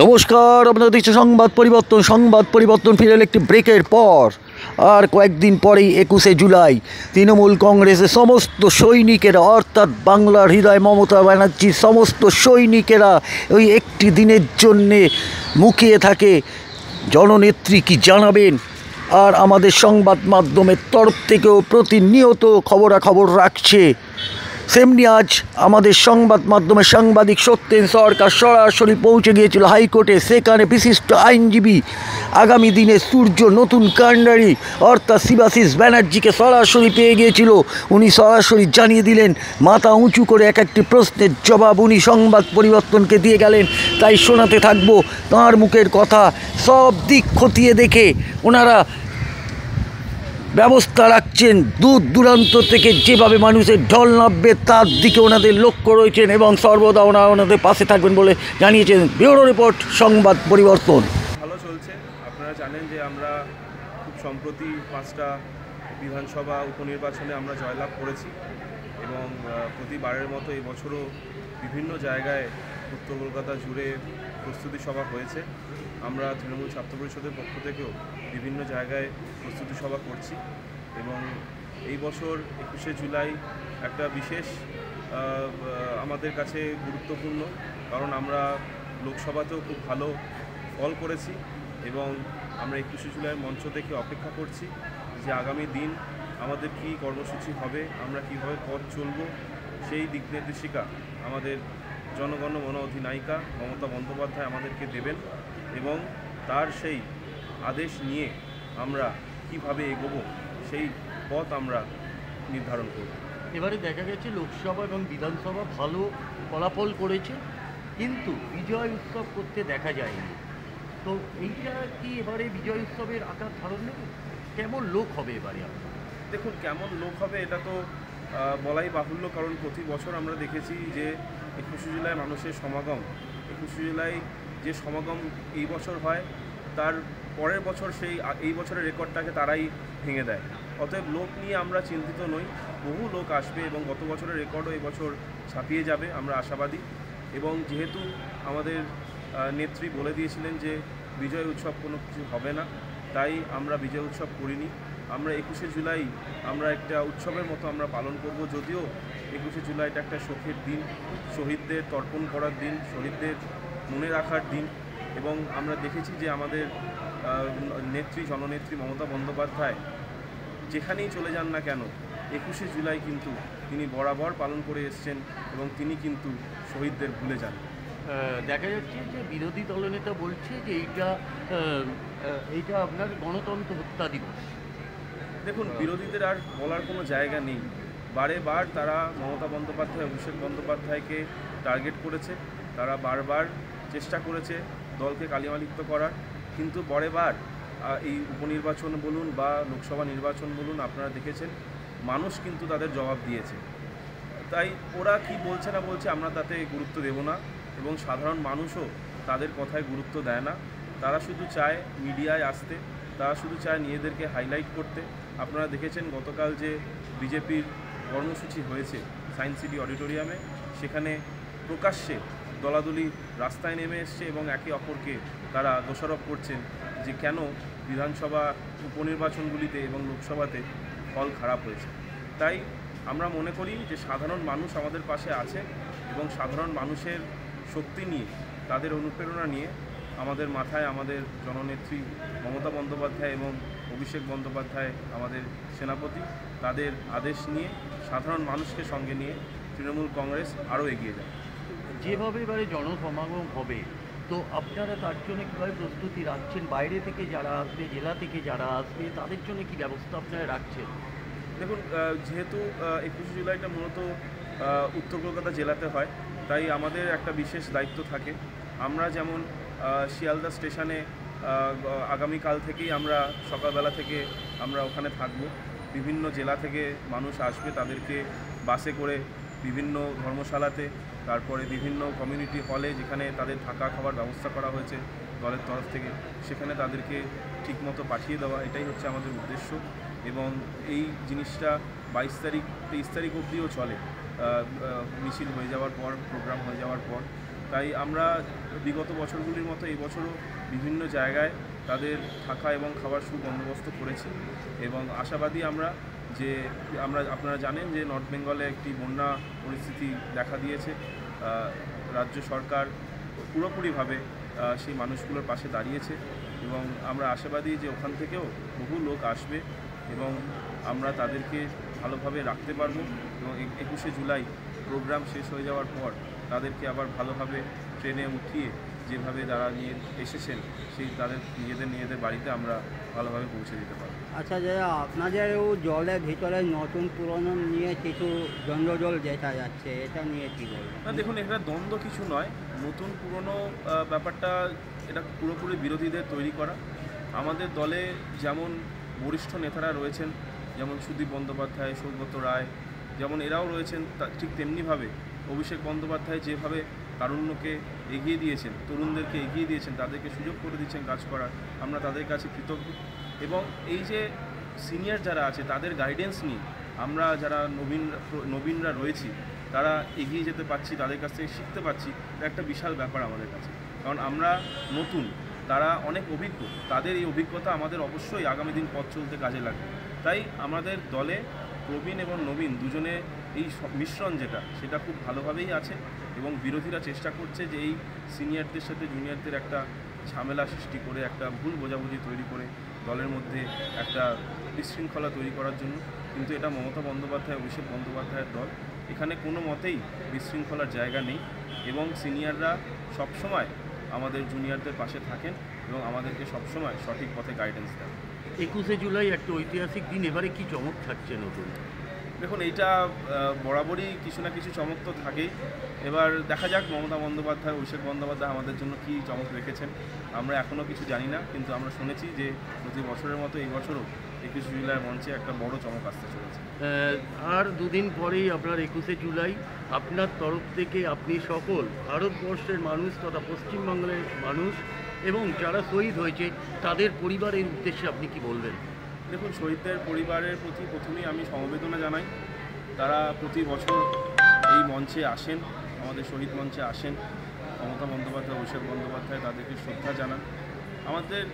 নমস্কার, আপনারা দেখছেন সংবাদ পরিবর্তন ফিরে একটি ব্রেকের পর। আর কয়েকদিন পরেই 21শে জুলাই তৃণমূল কংগ্রেসের সমস্ত সৈনিকেরা, অর্থাৎ বাংলার হৃদয় মমতা ব্যানার্জির সমস্ত সৈনিকেরা ওই একটি দিনের জন্যে মুখিয়ে থাকে। জননেত্রী কি জানাবেন? আর আমাদের সংবাদ মাধ্যমের তরফ থেকেও প্রতিনিয়ত খবরাখবর রাখছে। সেমনি আজ আমাদের সংবাদ মাধ্যমের সাংবাদিক সত্যেন সরকার সরাসরি পৌঁছে গিয়েছিল হাইকোর্টে। সেখানে বিশিষ্ট আইনজীবী আগামী দিনে সূর্য নতুন কাণ্ডারি অর্থাৎ শিবাশিস ব্যানার্জিকে সরাসরি পেয়ে গিয়েছিল। উনি সরাসরি জানিয়ে দিলেন, মাথা উঁচু করে এক একটি প্রশ্নের জবাব উনি সংবাদ পরিবর্তনকে দিয়ে গেলেন। তাই শোনাতে থাকবো তাঁর মুখের কথা। সব দিক খতিয়ে দেখে ওনারা ব্যবস্থা রাখছেন। দূর দূরান্ত থেকে যেভাবে মানুষের ঢল নামবে তার দিকে ওনাদের লক্ষ্য রয়েছেন এবং সর্বদা ওনাদের পাশে থাকবেন বলে জানিয়েছেন। ব্যুরো রিপোর্ট, সংবাদ পরিবর্তন। ভালো চলছে। আপনারা জানেন যে আমরা খুব সম্প্রতি 5টা বিধানসভা উপনির্বাচনে আমরা জয়লাভ করেছি এবং প্রতিবারের মতো এই বছরও বিভিন্ন জায়গায় উত্তর কলকাতা জুড়ে প্রস্তুতি সভা হয়েছে। আমরা তৃণমূল ছাত্র পরিষদের পক্ষ থেকেও বিভিন্ন জায়গায় প্রস্তুতি সভা করছি এবং এই বছর 21শে জুলাই একটা বিশেষ আমাদের কাছে গুরুত্বপূর্ণ, কারণ আমরা লোকসভাতেও খুব ভালো ফল করেছি এবং আমরা 21শে জুলাইয়ের মঞ্চ দেখে অপেক্ষা করছি যে আগামী দিন আমাদের কী কর্মসূচি হবে, আমরা কীভাবে পথ চলব, সেই দিক নির্দেশিকা আমাদের জনগণ মন অধিনায়িকা মমতা বন্দ্যোপাধ্যায় আমাদেরকে দেবেন এবং তার সেই আদেশ নিয়ে আমরা কিভাবে এগোবো সেই পথ আমরা নির্ধারণ করব। এবারে দেখা গেছে লোকসভা এবং বিধানসভা ভালো ফলাফল করেছে, কিন্তু বিজয় উৎসব করতে দেখা যায়নি। তো এইটা কি এবারে বিজয় উৎসবের আকার ধারণ নেবে? কেমন লোক হবে এবারে? দেখুন, কেমন লোক হবে এটা তো বলাই বাহুল্য, কারণ প্রতি বছর আমরা দেখেছি যে 21শে জুলাই মানুষের সমাগম, 21শে জুলাই যে সমাগম এই বছর হয় তার পরের বছর এই বছরের রেকর্ডটাকে তারাই ভেঙে দেয়। অতএব লোক নিয়ে আমরা চিন্তিত নই, বহু লোক আসবে এবং গত বছরের রেকর্ডও এই বছর ছাপিয়ে যাবে, আমরা আশাবাদী। এবং যেহেতু আমাদের নেত্রী বলে দিয়েছিলেন যে বিজয় উৎসব কোনো কিছু হবে না, তাই আমরা বিজয় উৎসব করিনি। আমরা 21শে জুলাই আমরা একটা উৎসবের মতো আমরা পালন করব। যদিও 21শে জুলাইটা একটা শোকের দিন, শহীদদের তর্পণ করার দিন, শহীদদের মনে রাখার দিন এবং আমরা দেখেছি যে আমাদের নেত্রী জননেত্রী মমতা বন্দ্যোপাধ্যায় যেখানেই চলে যান না কেন 21শে জুলাই কিন্তু তিনি বরাবর পালন করে এসছেন এবং তিনি কিন্তু শহীদদের ভুলে যান। দেখা যাচ্ছে যে বিরোধী দলনেতা বলছে যে এইটা আপনার গণতন্ত্র হত্যা দিবস। দেখুন, বিরোধীদের আর বলার কোনো জায়গা নেই। বারে তারা মমতা বন্দ্যোপাধ্যায়, অভিষেক বন্দ্যোপাধ্যায়কে টার্গেট করেছে, তারা বারবার চেষ্টা করেছে দলকে কালিমালিপ্ত করার, কিন্তু বারেবার এই উপনির্বাচন বলুন বা লোকসভা নির্বাচন বলুন, আপনারা দেখেছেন মানুষ কিন্তু তাদের জবাব দিয়েছে। তাই ওরা কি বলছে না বলছে আমরা তাতে গুরুত্ব দেব না এবং সাধারণ মানুষও তাদের কথায় গুরুত্ব দেয় না। তারা শুধু চায় মিডিয়ায় আসতে, তারা শুধু চায় নিজেদেরকে হাইলাইট করতে। আপনারা দেখেছেন গতকাল যে বিজেপির কর্মসূচি হয়েছে সায়েন্স সিটি অডিটোরিয়ামে, সেখানে প্রকাশ্যে দলাদলি রাস্তায় নেমে এসছে এবং একে অপরকে তারা দোষারোপ করছেন যে কেন বিধানসভা উপনির্বাচনগুলিতে এবং লোকসভাতে ফল খারাপ হয়েছে। তাই আমরা মনে করি যে সাধারণ মানুষ আমাদের পাশে আছে এবং সাধারণ মানুষের শক্তি নিয়ে, তাদের অনুপ্রেরণা নিয়ে আমাদের মাথায় আমাদের জননেত্রী মমতা বন্দ্যোপাধ্যায় এবং অভিষেক বন্দ্যোপাধ্যায় আমাদের সেনাপতি, তাদের আদেশ নিয়ে সাধারণ মানুষকে সঙ্গে নিয়ে তৃণমূল কংগ্রেস আরও এগিয়ে যায়। যেভাবে এবারে জনসমাগম হবে, তো আপনারা তার জন্য কীভাবে প্রস্তুতি রাখছেন? বাইরে থেকে যারা আসবে, জেলা থেকে যারা আসবে, তাদের জন্য কী ব্যবস্থা আপনারা রাখছেন? দেখুন, যেহেতু 21শে জুলাইটা মূলত উত্তর কলকাতা জেলাতে হয়, তাই আমাদের একটা বিশেষ দায়িত্ব থাকে। আমরা যেমন শিয়ালদা স্টেশনে আগামীকাল থেকেই আমরা সকালবেলা থেকে আমরা ওখানে থাকব। বিভিন্ন জেলা থেকে মানুষ আসবে, তাদেরকে বাসে করে বিভিন্ন ধর্মশালাতে, তারপরে বিভিন্ন কমিউনিটি হলে যেখানে তাদের থাকা খাওয়ার ব্যবস্থা করা হয়েছে দলের তরফ থেকে, সেখানে তাদেরকে ঠিকমতো পাঠিয়ে দেওয়া, এটাই হচ্ছে আমাদের উদ্দেশ্য। এবং এই জিনিসটা 22 তারিখ 23 তারিখ অবধিও চলে, মিছিল হয়ে যাওয়ার পর, প্রোগ্রাম হয়ে যাওয়ার পর। তাই আমরা বিগত বছরগুলির মতো এই বছরও বিভিন্ন জায়গায় তাদের থাকা এবং খাওয়ার সুবন্দোবস্ত করেছি এবং আশাবাদী আমরা যে আপনারা জানেন যে নর্থ বেঙ্গলে একটি বন্যা পরিস্থিতি দেখা দিয়েছে। রাজ্য সরকার পুরোপুরিভাবে সেই মানুষগুলোর পাশে দাঁড়িয়েছে এবং আমরা আশাবাদী যে ওখান থেকেও বহু লোক আসবে এবং আমরা তাদেরকে ভালোভাবে রাখতে পারবো এবং 21শে জুলাই প্রোগ্রাম শেষ হয়ে যাওয়ার পর তাদেরকে আবার ভালোভাবে ট্রেনে উঠিয়ে যেভাবে যারা নিয়ে এসেছেন সেই তাদের নিজেদের বাড়িতে আমরা ভালোভাবে পৌঁছে দিতে পারবো। আচ্ছা, যে আপনাদেরও জলের ভিতরে নতুন পুরনো নিয়ে কিছু দ্বন্দ্বজল দেখা যাচ্ছে, এটা নিয়ে কী বলবেন? না দেখুন, এটা দ্বন্দ্ব কিছু নয়, নতুন পুরনো ব্যাপারটা এটা পুরোপুরি বিরোধীদের তৈরি করা। আমাদের দলে যেমন বরিষ্ঠ নেতারা রয়েছেন, যেমন সুদীপ বন্দ্যোপাধ্যায়, সৌগত রায়, যেমন এরাও রয়েছেন, ঠিক তেমনিভাবে অভিষেক বন্দ্যোপাধ্যায় যেভাবে কারুণ্যকে এগিয়ে দিয়েছেন, তরুণদেরকে এগিয়ে দিয়েছেন, তাদেরকে সুযোগ করে দিচ্ছেন কাজ করার, আমরা তাদের কাছে কৃতজ্ঞ। এবং এই যে সিনিয়র যারা আছে তাদের গাইডেন্স নিয়ে আমরা যারা নবীনরা রয়েছি তারা এগিয়ে যেতে পারছি, তাদের কাছ থেকে শিখতে পারছি, এটা একটা বিশাল ব্যাপার আমাদের কাছে। কারণ আমরা নতুন, তারা অনেক অভিজ্ঞ, তাদের এই অভিজ্ঞতা আমাদের অবশ্যই আগামী দিন পথ চলতে কাজে লাগবে। তাই আমাদের দলে প্রবীণ এবং নবীন দুজনে এই মিশ্রণ সেটা খুব ভালোভাবেই আছে এবং বিরোধীরা চেষ্টা করছে যে এই সিনিয়রদের সাথে জুনিয়রদের একটা ঝামেলা সৃষ্টি করে, একটা ভুল বোঝাবুঝি তৈরি করে দলের মধ্যে একটা বিশৃঙ্খলা তৈরি করার জন্য। কিন্তু এটা মমতা বন্দ্যোপাধ্যায়, অভিষেক বন্দ্যোপাধ্যায়ের দল, এখানে কোনো মতেই বিশৃঙ্খলার জায়গা নেই এবং সিনিয়ররা সবসময় আমাদের জুনিয়রদের পাশে থাকেন এবং আমাদেরকে সবসময় সঠিক পথে গাইডেন্স দেন। 21শে জুলাই একটা ঐতিহাসিক দিন, এবারে কি চমক থাকছে নতুন? দেখুন, এইটা বরাবরই কিছু না কিছু চমক তো থাকেই। এবার দেখা যাক মমতা বন্দ্যোপাধ্যায়, অভিষেক বন্দ্যোপাধ্যায় আমাদের জন্য কী চমক রেখেছেন। আমরা এখনও কিছু জানি না, কিন্তু আমরা শুনেছি যে প্রতি বছরের মতো এই বছরও 21শে জুলাইয়ের মঞ্চে একটা বড় চমক আসতে চলেছে। আর দুদিন পরেই আপনার 21শে জুলাই, আপনার তরফ থেকে আপনি সকল ভারতবর্ষের মানুষ তথা পশ্চিমবঙ্গের মানুষ এবং যারা শহীদ হয়েছে তাদের পরিবারের উদ্দেশ্যে আপনি কি বলবেন? দেখুন, শহীদদের পরিবারের প্রতি প্রথমেই আমি সমবেদনা জানাই। তারা প্রতি বছর এই মঞ্চে আসেন, আমাদের শহীদ মঞ্চে আসেন, মমতা বন্দ্যোপাধ্যায়, অভিষেক বন্দ্যোপাধ্যায় তাদেরকে শ্রদ্ধা জানান। আমাদের